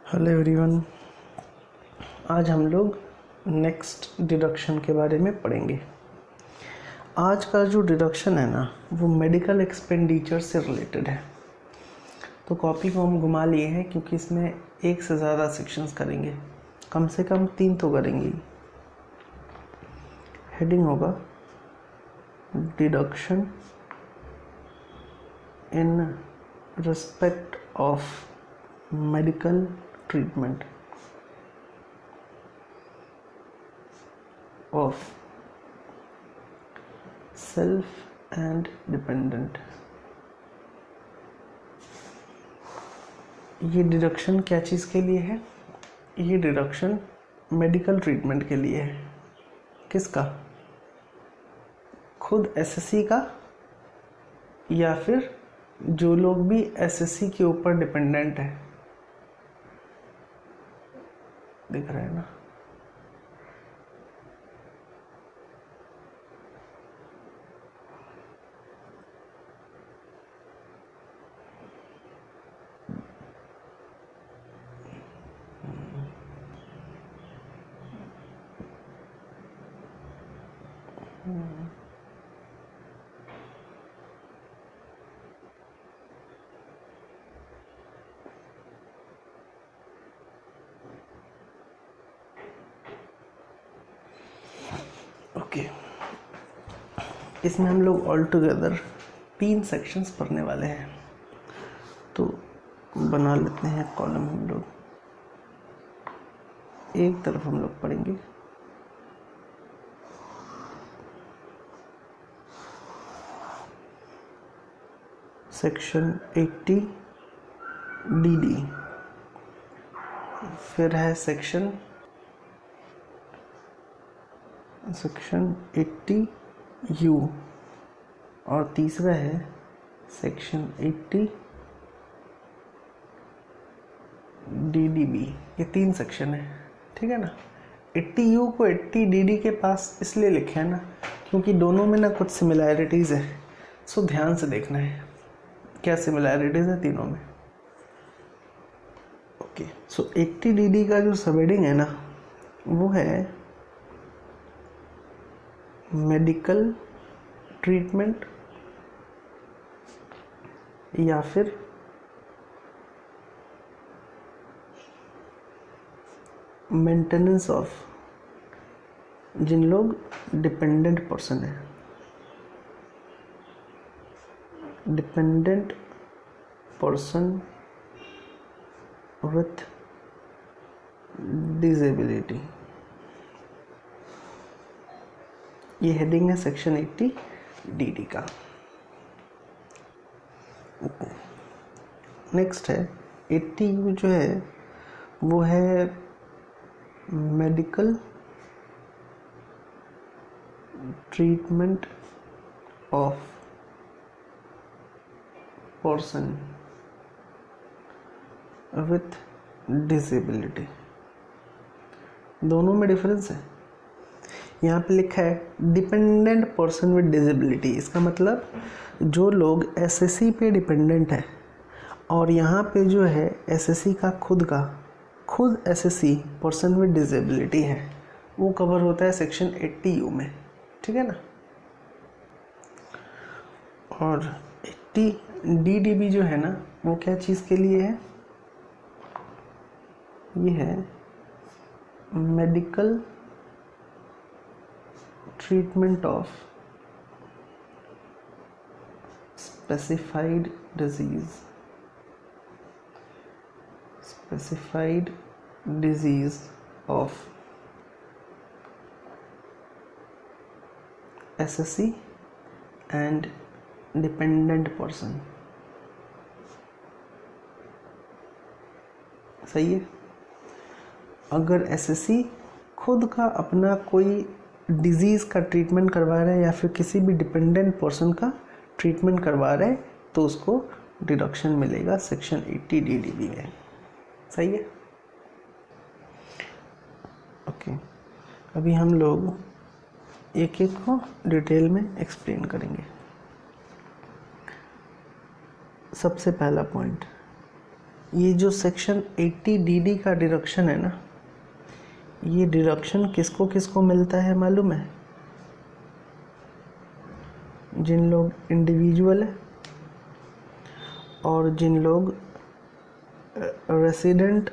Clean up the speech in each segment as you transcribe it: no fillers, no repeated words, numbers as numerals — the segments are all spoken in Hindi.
Hello everyone. आज हम लोग नेक्स्ट डिडक्शन के बारे में पढ़ेंगे। आज का जो डिडक्शन है ना, वो मेडिकल एक्सपेंडिचर से रिलेटेड है। तो कॉपी को हम घुमा लिए हैं क्योंकि इसमें एक से ज़्यादा सेक्शंस करेंगे, कम से कम 3 तो करेंगे। हेडिंग होगा deduction in respect of medical treatment of self and dependent। ये डिडक्शन क्या चीज़ के लिए है? ये डिडक्शन मेडिकल ट्रीटमेंट के लिए है। किसका? खुद एसएससी का, या फिर जो लोग भी एसएससी के ऊपर डिपेंडेंट है। दिख रहा है ना? ओके, इसमें हम लोग ऑल टुगेदर 3 सेक्शंस पढ़ने वाले हैं। तो बना लेते हैं कॉलम। हम लोग एक तरफ हम लोग पढ़ेंगे सेक्शन 80 DD, फिर है सेक्शन 80 U, और तीसरा है सेक्शन 80 DDB। ये 3 सेक्शन है, ठीक है ना। 80 U को 80 DD के पास इसलिए लिखे है ना क्योंकि दोनों में ना कुछ सिमिलैरिटीज़ है। सो ध्यान से देखना है क्या सिमिलैरिटीज़ है तीनों में। ओके, सो 80 DD का जो सबहेडिंग है ना, वो है मेडिकल ट्रीटमेंट या फिर मेंटेनेंस ऑफ, जिन लोग डिपेंडेंट पर्सन है, डिपेंडेंट पर्सन विथ डिसेबिलिटी। ये हेडिंग है सेक्शन 80 DD का। नेक्स्ट है 80 U, जो है वो है medical treatment of person with disability. दोनों में डिफरेंस है। यहाँ पे लिखा है डिपेंडेंट पर्सन विद डिसेबिलिटी। इसका मतलब जो लोग एसएससी पे डिपेंडेंट है, और यहाँ पे जो है एसएससी का खुद एसएससी पर्सन विद डिसेबिलिटी है, वो कवर होता है सेक्शन 80 U में, ठीक है ना। और 80 DDB जो है ना, वो क्या चीज़ के लिए है? ये है medical treatment of specified disease of SSC and dependent person. सही है। अगर एसएससी खुद का अपना कोई डिजीज़ का ट्रीटमेंट करवा रहा है या फिर किसी भी डिपेंडेंट पर्सन का ट्रीटमेंट करवा रहा है, तो उसको डिडक्शन मिलेगा सेक्शन 80 DDB में। सही है। ओके, अभी हम लोग एक एक को डिटेल में एक्सप्लेन करेंगे। सबसे पहला पॉइंट, ये जो सेक्शन 80 DD का डिडक्शन है ना, ये डिडक्शन किसको किसको मिलता है मालूम है? जिन लोग इंडिविजुअल है और जिन लोग रेसिडेंट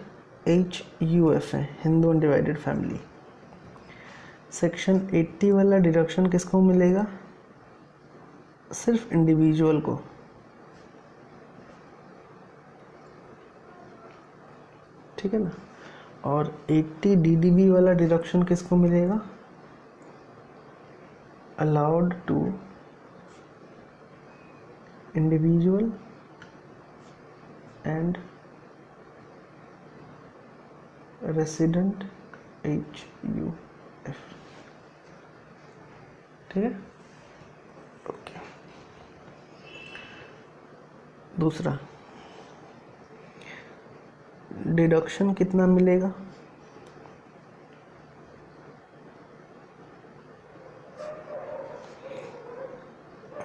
HUF है, हिंदू अनडिवाइडेड फैमिली। सेक्शन 80 वाला डिडक्शन किसको मिलेगा? सिर्फ इंडिविजुअल को। ठीक है ना। और 80 DDB वाला डिडक्शन किसको मिलेगा? Allowed to individual and resident HUF। ठीक है, ओके। दूसरा डिडक्शन कितना मिलेगा?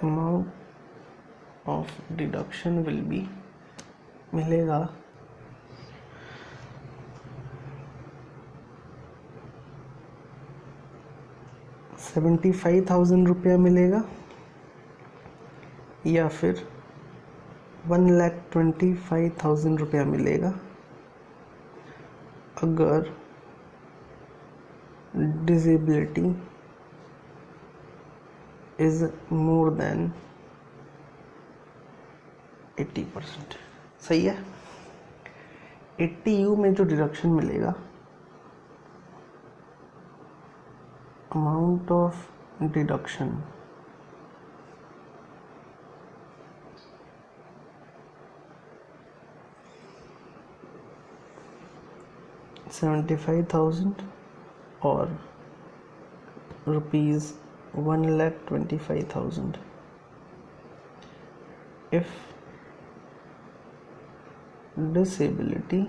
Amount of deduction will be मिलेगा 75,000 रुपया मिलेगा या फिर 1,25,000 रुपया मिलेगा अगर डिसेबिलिटी इज मोर देन 80%। सही है। 80U में जो डिडक्शन मिलेगा, अमाउंट ऑफ डिडक्शन $75,000 और rupees 1,25,000 if disability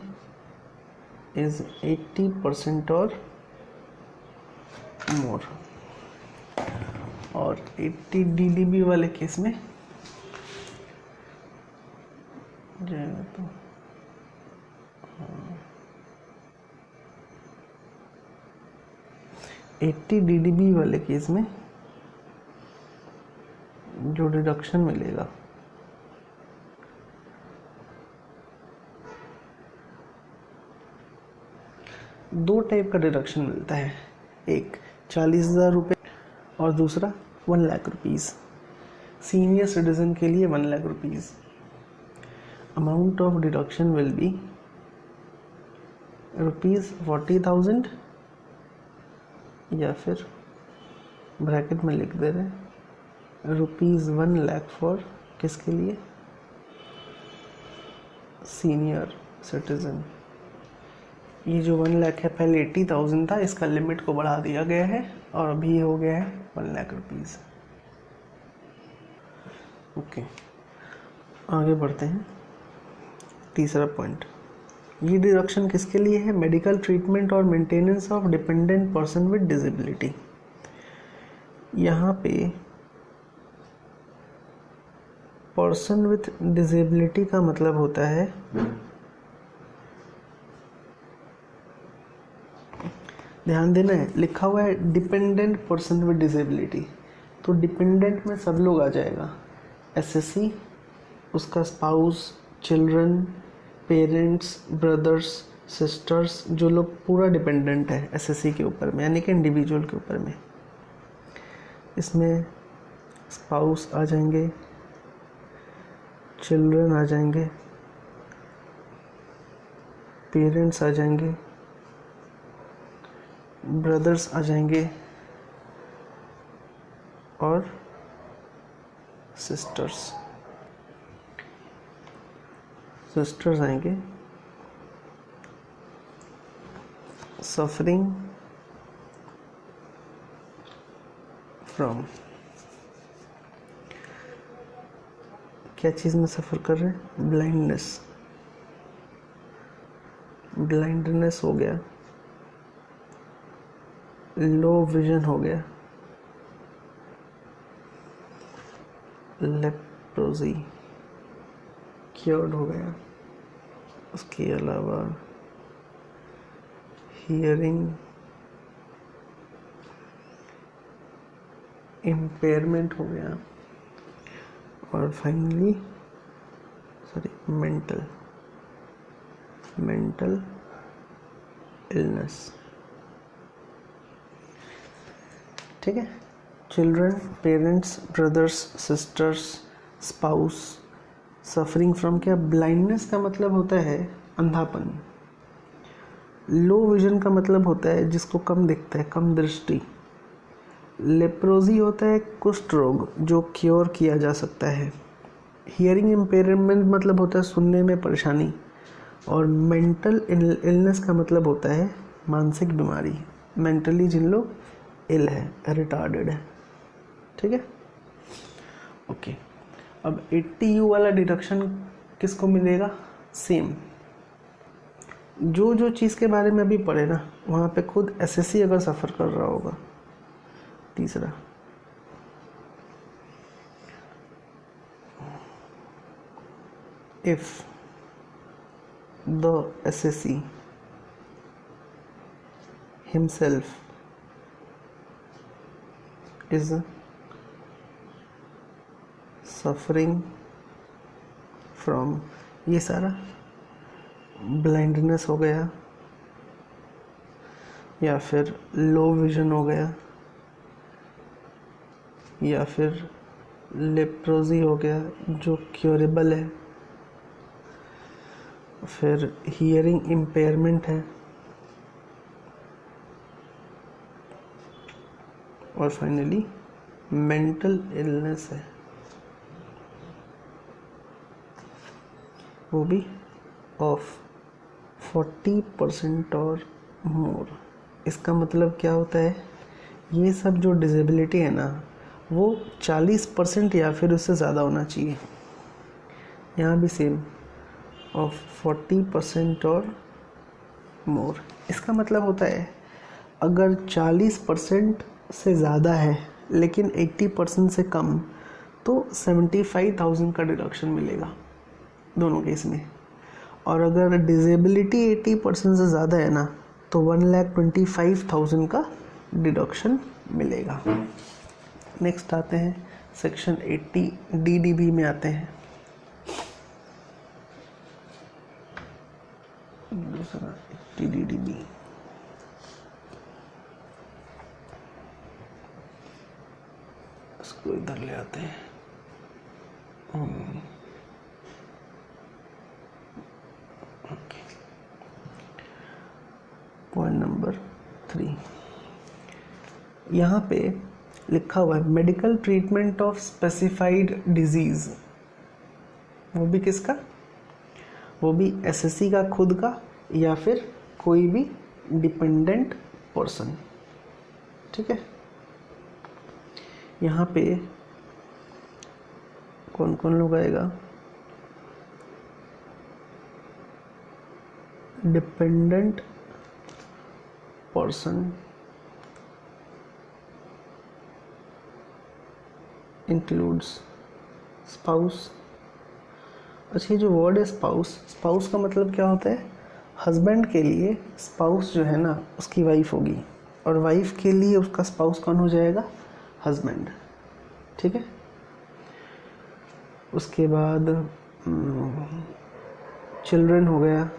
is 80% or more। और 80 DDB वाले केस में जाएगा तो 80 DDB वाले केस में जो डिडक्शन मिलेगा दो टाइप का डिडक्शन मिलता है, एक 40,000 रुपये और दूसरा 1 लाख रुपीज़। सीनियर सिटीजन के लिए 1 lakh rupees. Amount of deduction will B ₹40,000 या फिर ब्रैकेट में लिख दे रहे हैं ₹1 लाख फॉर किसके लिए? Senior citizen. ये जो 1 लाख है पहले 80,000 था, इसका लिमिट को बढ़ा दिया गया है और अभी हो गया है 1 लाख रुपीज़। ओके, आगे बढ़ते हैं। तीसरा पॉइंट, ये डिडक्शन किसके लिए है? मेडिकल ट्रीटमेंट और maintenance of dependent person with disability. यहाँ पे पर्सन विथ डिसेबिलिटी का मतलब होता है ध्यान देना है, लिखा हुआ है डिपेंडेंट पर्सन विद डिसेबिलिटी, तो डिपेंडेंट में सब लोग आ जाएगा। SSC, उसका spouse, children, parents, brothers, sisters, जो लोग पूरा डिपेंडेंट है SSC के ऊपर में, यानी कि इंडिविजुअल के ऊपर में। इसमें स्पाउस आ जाएंगे, चिल्ड्रन आ जाएंगे, पेरेंट्स आ जाएंगे, ब्रदर्स आ जाएंगे और सिस्टर्स आएंगे। सफरिंग फ्रॉम, क्या चीज़ में सफ़र कर रहे हैं? ब्लाइंडनेस हो गया, लो विजन हो गया, लेप्रोजी क्योर्ड हो गया, उसके अलावा हियरिंग इम्पेयरमेंट हो गया, और फाइनली मेंटल इलनेस। ठीक है। Children, parents, brothers, sisters, spouse suffering from, क्या ब्लाइंडनेस का मतलब होता है अंधापन। लो विजन का मतलब होता है जिसको कम दिखता है, कम दृष्टि। लेप्रोजी होता है कुष्ठ रोग जो क्योर किया जा सकता है। हियरिंग इम्पेयरमेंट मतलब होता है सुनने में परेशानी। और मेंटल इलनेस का मतलब होता है मानसिक बीमारी, मेंटली जिन लोग इल है, रिटार्डेड है। ठीक है, ओके। अब 80U वाला डिडक्शन किसको मिलेगा? सेम जो चीज़ के बारे में अभी पढ़े ना, वहाँ पे खुद एसएससी अगर सफ़र कर रहा होगा। तीसरा, if the assessee himself is suffering from, ये सारा ब्लाइंडनेस हो गया, या फिर लो विजन हो गया, या फिर लेप्रोजी हो गया जो क्योरेबल है, फिर हियरिंग इम्पेयरमेंट है, और फाइनली मेंटल इलनेस है, वो भी ऑफ 40% और मोर। इसका मतलब क्या होता है? ये सब जो डिसेबिलिटी है ना, वो 40% या फिर उससे ज़्यादा होना चाहिए। यहाँ भी सेम, ऑफ 40% और मोर। इसका मतलब होता है अगर 40% से ज़्यादा है लेकिन 80% से कम, तो 75,000 का डिडक्शन मिलेगा दोनों केस में। और अगर डिसेबिलिटी 80% से ज़्यादा है ना, तो 1,25,000 का डिडक्शन मिलेगा। नेक्स्ट आते हैं सेक्शन 80 DDB में आते हैं। दूसरा 80 DDB, इसको इधर ले आते हैं। पॉइंट नंबर 3, यहाँ पे लिखा हुआ है medical treatment of specified disease. वो भी किसका? वो भी एसएससी का खुद का, या फिर कोई भी डिपेंडेंट पर्सन। ठीक है, यहाँ पे कौन कौन लोग आएगा? Dependent person includes spouse. अच्छा, ये जो वर्ड है स्पाउस का मतलब क्या होता है? हस्बैंड के लिए स्पाउस जो है ना, उसकी वाइफ होगी, और वाइफ के लिए उसका स्पाउस कौन हो जाएगा? हस्बैंड। ठीक है, उसके बाद चिल्ड्रन हो गया,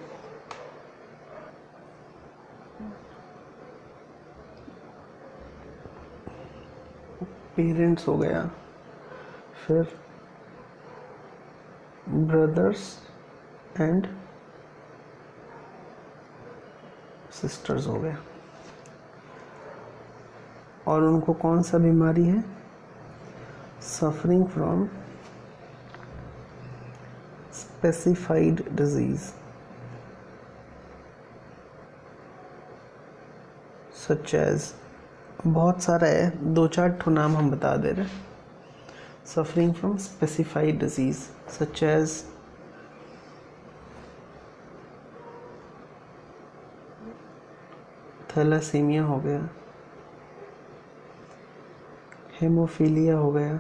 पेरेंट्स हो गया, फिर ब्रदर्स एंड सिस्टर्स हो गया। और उनको कौन सा बीमारी है? Suffering from specified disease such as, बहुत सारा है, 2-4 ठो नाम हम बता दे रहे हैं। Suffering from specified disease such as thalassaemia हो गया, हेमोफीलिया हो गया,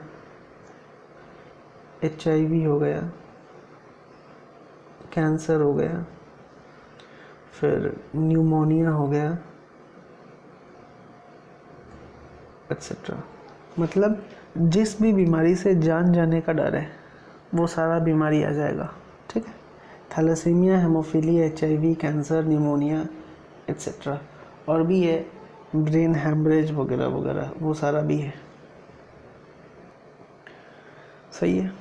HIV हो गया, कैंसर हो गया, फिर न्यूमोनिया हो गया, एक्सेट्रा। मतलब जिस भी बीमारी से जान जाने का डर है वो सारा बीमारी आ जाएगा, ठीक है। Thalassaemia, haemophilia, HIV, cancer, pneumonia etcetera, और भी है ब्रेन हैमरेज वगैरह वगैरह, वो सारा भी है। सही है,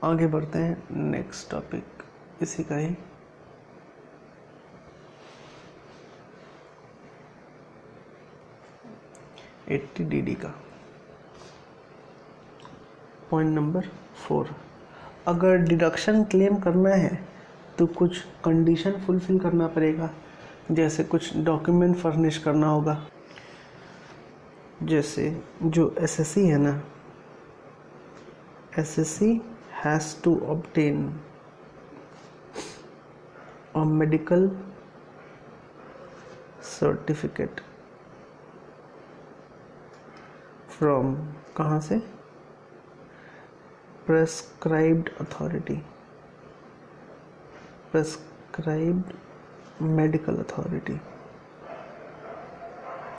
आगे बढ़ते हैं। नेक्स्ट टॉपिक इसी का ही, ATDD का पॉइंट नंबर 4। अगर डिडक्शन क्लेम करना है तो कुछ कंडीशन फुलफिल करना पड़ेगा, जैसे कुछ डॉक्यूमेंट फर्निश करना होगा। जैसे जो SSC है ना, SSC has to obtain a medical certificate from, कहाँ से, prescribed authority, prescribed medical authority,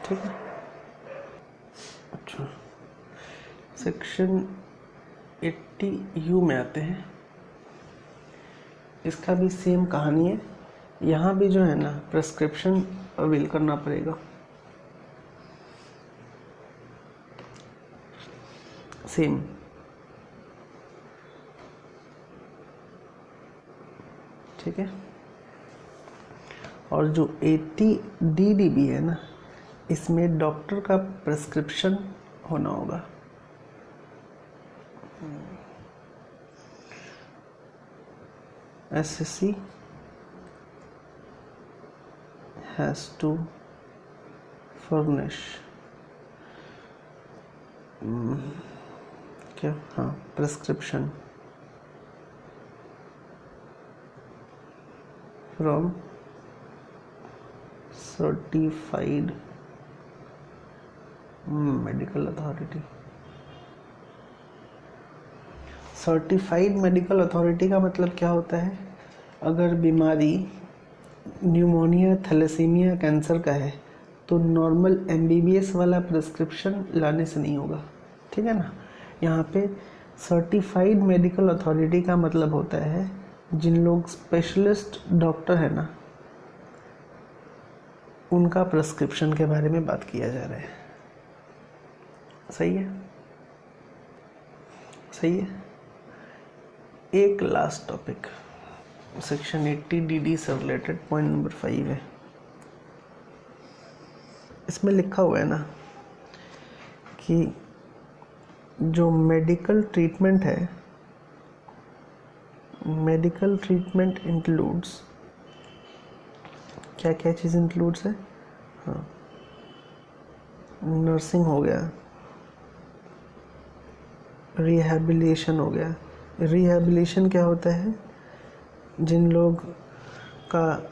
ठीक है। अच्छा, सेक्शन 80U में आते हैं। इसका भी सेम कहानी है, यहाँ भी जो है ना प्रेस्क्रिप्शन अवेल करना पड़ेगा, सेम। ठीक है, और जो ATDD भी है ना, इसमें डॉक्टर का प्रेस्क्रिप्शन होना होगा। SSC has to furnish क्या, हाँ, prescription from certified medical authority. Certified medical authority का मतलब क्या होता है, अगर बीमारी न्यूमोनिया, थैलेसीमिया, कैंसर का है तो नॉर्मल MBBS वाला प्रिस्क्रिप्शन लाने से नहीं होगा, ठीक है ना। यहाँ पे सर्टिफाइड मेडिकल अथॉरिटी का मतलब होता है जिन लोग स्पेशलिस्ट डॉक्टर है ना, उनका प्रिस्क्रिप्शन के बारे में बात किया जा रहा है। सही है, सही है। एक लास्ट टॉपिक सेक्शन 80DD से रिलेटेड पॉइंट नंबर 5 है। इसमें लिखा हुआ है ना कि जो मेडिकल ट्रीटमेंट है, मेडिकल ट्रीटमेंट इंक्लूड्स, क्या क्या चीज़ इंक्लूड्स है, हाँ, नर्सिंग हो गया, रिहैबिलिटेशन हो गया। रिहैबिलिटेशन क्या होता है, जिन लोग का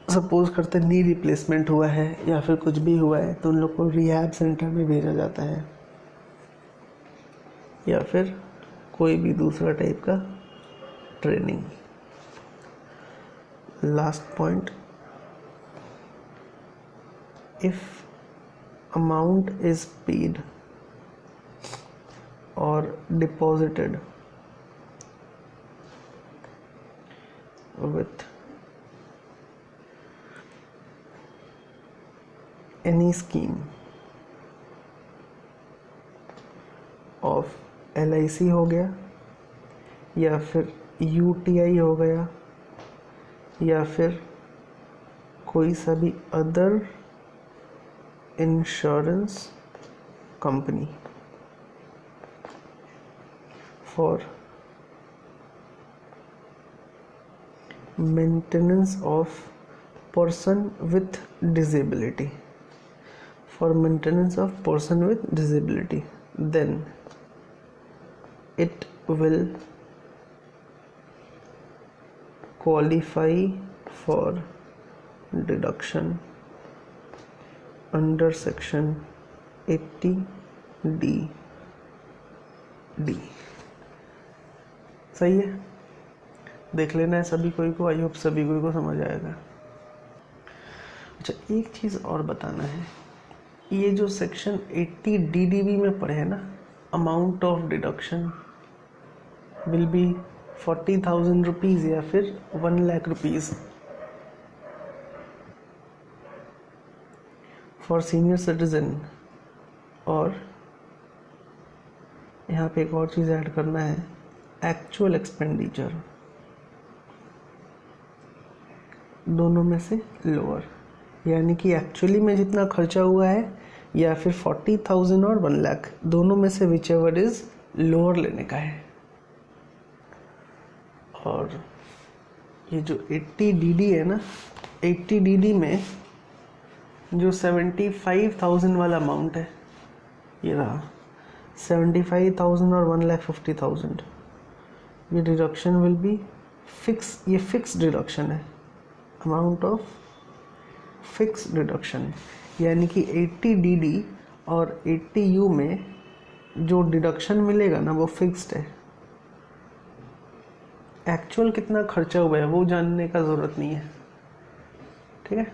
सपोज करते नी रिप्लेसमेंट हुआ है या फिर कुछ भी हुआ है तो उन लोग को रिहैब सेंटर में भेजा जाता है, या फिर कोई भी दूसरा टाइप का training. Last point, if amount is paid और deposited with any scheme of LIC हो गया या फिर UTI हो गया या फिर कोई सा भी other insurance company for maintenance of person with disability, for maintenance of person with disability, then it will qualify for deduction under section 80D। सही है, देख लेना है सभी कोई को, आई होप सभी कोई को समझ आएगा। अच्छा, एक चीज़ और बताना है, ये जो सेक्शन 80 DDB में पढ़े है ना, amount of deduction will B 40,000 rupees या फिर 1 lakh rupees for senior citizen. और यहाँ पे एक और चीज़ ऐड करना है, एक्चुअल एक्सपेंडिचर, दोनों में से लोअर, यानी कि एक्चुअली में जितना खर्चा हुआ है या फिर 40,000 और 1 लाख, दोनों में से विच एवर इज लोअर लेने का है। और ये जो 80 DD है ना, 80 DD में जो 75,000 वाला अमाउंट है, ये रहा 75,000 और 1,50,000, ये डिडक्शन विल बी फिक्स, ये फिक्स डिडक्शन है, अमाउंट ऑफ फिक्स डिडक्शन, यानी कि 80 DD और 80 U में जो डिडक्शन मिलेगा ना वो फिक्स्ड है। एक्चुअल कितना खर्चा हुआ है वो जानने का ज़रूरत नहीं है, ठीक है।